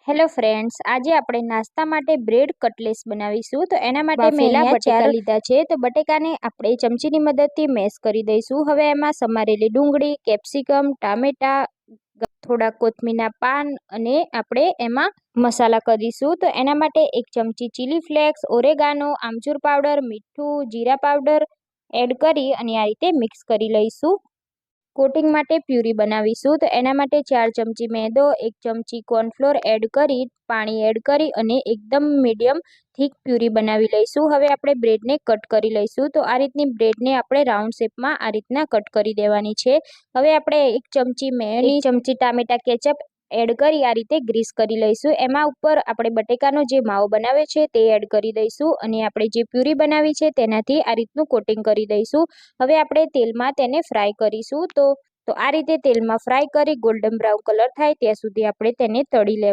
Hello friends, આજે આપણે નાસ્તા માટે બ્રેડ કટલેસ બનાવીશું. તો એના માટે મેં અહીંયા બટેકા લીધા છે. તો બટેકાને આપણે ચમચીની મદદથી મેશ કરી દઈશું. હવે એમાં સમારેલી ડુંગળી, કેપ્સિકમ, ટામેટા, થોડા કોથમીરના પાન અને આપણે એમાં મસાલા કરીશું. તો એના માટે 1 ચમચી ચીલી ફ્લેક્સ, ઓરેગાનો, આમચૂર પાવડર, મીઠું, જીરા પાવડર એડ કરી અને આ રીતે મિક્સ કરી લઈશું. કોટિંગ માટે પ્યુરી બનાવીશું. તો એના માટે 4 ચમચી મેદો, 1 ચમચી કોર્નફ્લોર એડ કરી, પાણી એડ કરી અને એકદમ મીડિયમ થીક પ્યુરી બનાવી લઈશું. હવે આપણે બ્રેડને કટ કરી લઈશું. તો આ રીતની બ્રેડને આપણે રાઉન્ડ શેપમાં આ રીતના કટ કરી દેવાની છે. હવે આપણે 1 ચમચી મેયોનીઝ, 1 ચમચી ટામેટા કેચઅપ એડ કરી આ રીતે ગ્રીસ કરી લઈશું. એમાં ઉપર આપણે બટેકાનો જે માવો બનાવ્યો છે તે એડ કરી દઈશું અને આપણે જે પ્યુરી બનાવી છે તેનાથી આ રીતનું કોટિંગ કરી દઈશું. હવે આપણે તેલમાં તેને ફ્રાય કરીશું. તો આ રીતે તેલમાં ફ્રાય કરી ગોલ્ડન બ્રાઉન કલર થાય ત્યાં સુધી આપણે તેને તળી લેવાનું.